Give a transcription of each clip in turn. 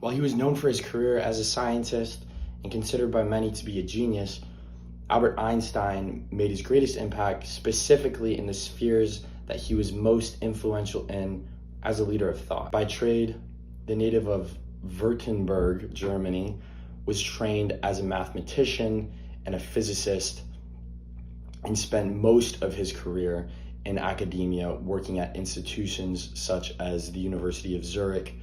While he was known for his career as a scientist and considered by many to be a genius, Albert Einstein made his greatest impact specifically in the spheres that he was most influential in as a leader of thought. By trade, the native of Württemberg, Germany, was trained as a mathematician and a physicist and spent most of his career in academia working at institutions such as the University of Zurich,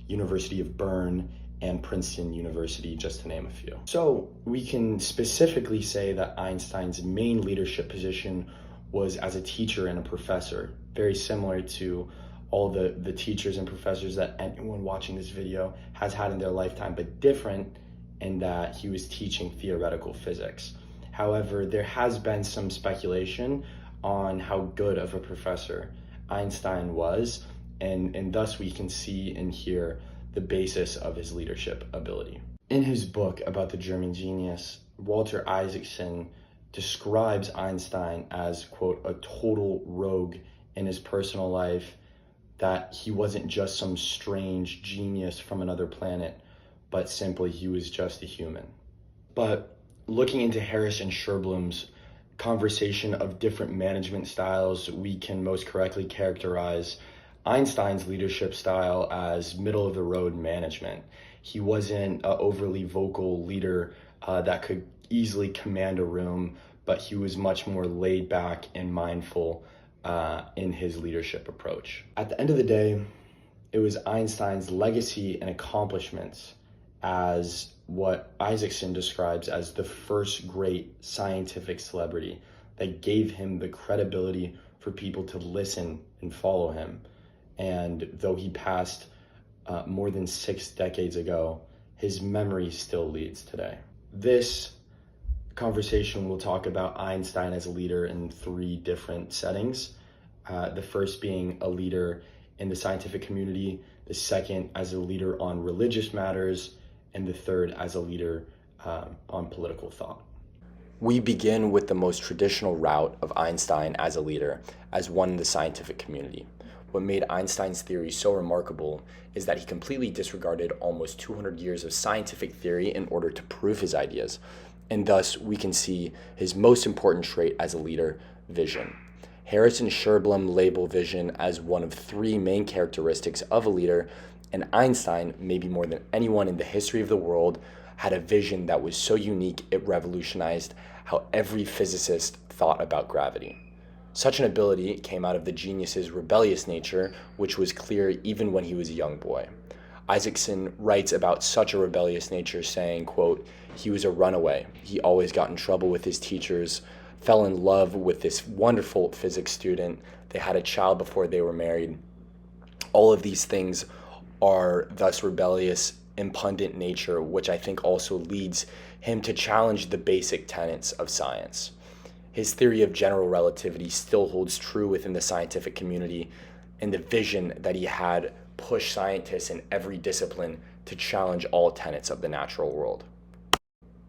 University of Bern, and Princeton University, just to name a few. So we can specifically say that Einstein's main leadership position was as a teacher and a professor, very similar to all the teachers and professors that anyone watching this video has had in their lifetime, but different in that he was teaching theoretical physics. However, there has been some speculation on how good of a professor Einstein was, and thus we can see and hear the basis of his leadership ability. In his book about the German genius, Walter Isaacson describes Einstein as, quote, a total rogue in his personal life, that he wasn't just some strange genius from another planet, but simply he was just a human. But looking into Harris and Scherblum's conversation of different management styles, we can most correctly characterize Einstein's leadership style as middle-of-the-road management. He wasn't an overly vocal leader that could easily command a room, but he was much more laid back and mindful in his leadership approach. At the end of the day, it was Einstein's legacy and accomplishments as what Isaacson describes as the first great scientific celebrity that gave him the credibility for people to listen and follow him. And though he passed more than 6 decades ago, his memory still leads today. This conversation will talk about Einstein as a leader in 3 different settings. The first being a leader in the scientific community, the second as a leader on religious matters, and the third as a leader on political thought. We begin with the most traditional route of Einstein as a leader, as one in the scientific community. What made Einstein's theory so remarkable is that he completely disregarded almost 200 years of scientific theory in order to prove his ideas, and thus we can see his most important trait as a leader, vision. Harris and Scherblum label vision as one of 3 main characteristics of a leader, and Einstein, maybe more than anyone in the history of the world, had a vision that was so unique it revolutionized how every physicist thought about gravity. Such an ability came out of the genius's rebellious nature, which was clear even when he was a young boy. Isaacson writes about such a rebellious nature, saying, quote, he was a runaway. He always got in trouble with his teachers, fell in love with this wonderful physics student. They had a child before they were married. All of these things are thus rebellious, impudent nature, which I think also leads him to challenge the basic tenets of science. His theory of general relativity still holds true within the scientific community, and the vision that he had pushed scientists in every discipline to challenge all tenets of the natural world.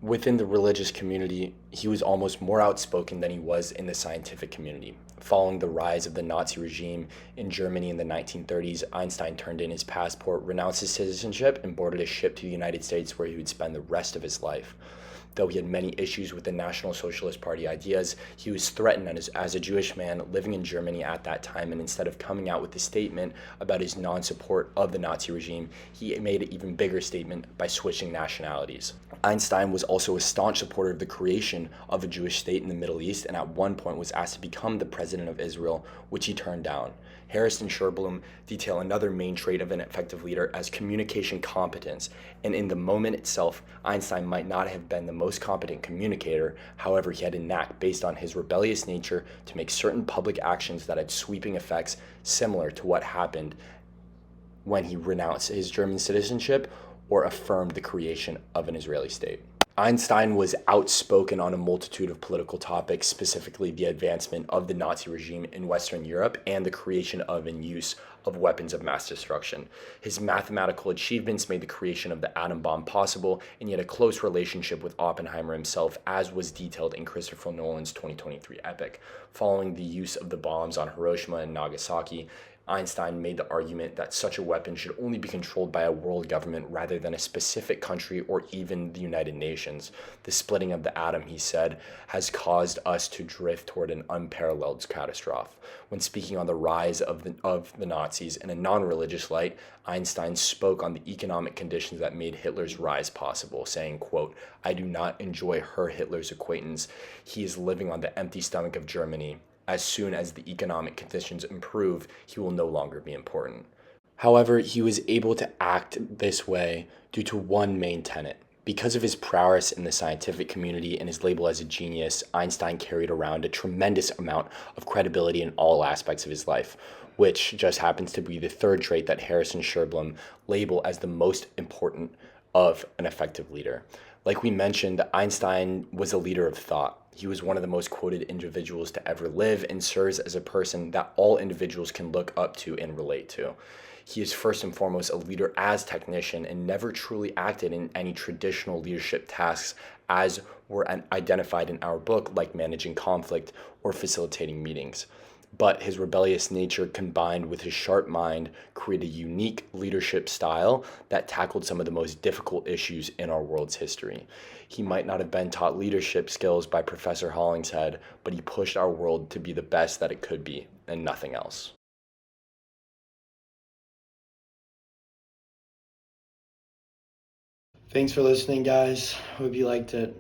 Within the religious community, he was almost more outspoken than he was in the scientific community. Following the rise of the Nazi regime in Germany in the 1930s, Einstein turned in his passport, renounced his citizenship, and boarded a ship to the United States, where he would spend the rest of his life. Though he had many issues with the National Socialist Party ideas, he was threatened as a Jewish man living in Germany at that time, and instead of coming out with a statement about his non-support of the Nazi regime, he made an even bigger statement by switching nationalities. Einstein was also a staunch supporter of the creation of a Jewish state in the Middle East, and at one point was asked to become the president of Israel, which he turned down. Harris and Scherblum detail another main trait of an effective leader as communication competence, and in the moment itself, Einstein might not have been the most competent communicator. However, he had a knack based on his rebellious nature to make certain public actions that had sweeping effects, similar to what happened when he renounced his German citizenship or affirmed the creation of an Israeli state. Einstein was outspoken on a multitude of political topics, specifically the advancement of the Nazi regime in Western Europe and the creation of and use of weapons of mass destruction. His mathematical achievements made the creation of the atom bomb possible, and he had a close relationship with Oppenheimer himself, as was detailed in Christopher Nolan's 2023 epic. Following the use of the bombs on Hiroshima and Nagasaki, Einstein made the argument that such a weapon should only be controlled by a world government rather than a specific country or even the United Nations. The splitting of the atom, he said, has caused us to drift toward an unparalleled catastrophe. When speaking on the rise of the Nazis in a non-religious light, Einstein spoke on the economic conditions that made Hitler's rise possible, saying, quote, "I do not enjoy Hitler's acquaintance. He is living on the empty stomach of Germany. As soon as the economic conditions improve, he will no longer be important." However, he was able to act this way due to one main tenet. Because of his prowess in the scientific community and his label as a genius, Einstein carried around a tremendous amount of credibility in all aspects of his life, which just happens to be the third trait that Harris and Sherblum label as the most important of an effective leader. Like we mentioned, Einstein was a leader of thought. He was one of the most quoted individuals to ever live and serves as a person that all individuals can look up to and relate to. He is first and foremost a leader as technician and never truly acted in any traditional leadership tasks as were identified in our book, like managing conflict or facilitating meetings. But his rebellious nature combined with his sharp mind created a unique leadership style that tackled some of the most difficult issues in our world's history. He might not have been taught leadership skills by Professor Hollingshead, but he pushed our world to be the best that it could be, and nothing else. Thanks for listening, guys. Hope you liked it.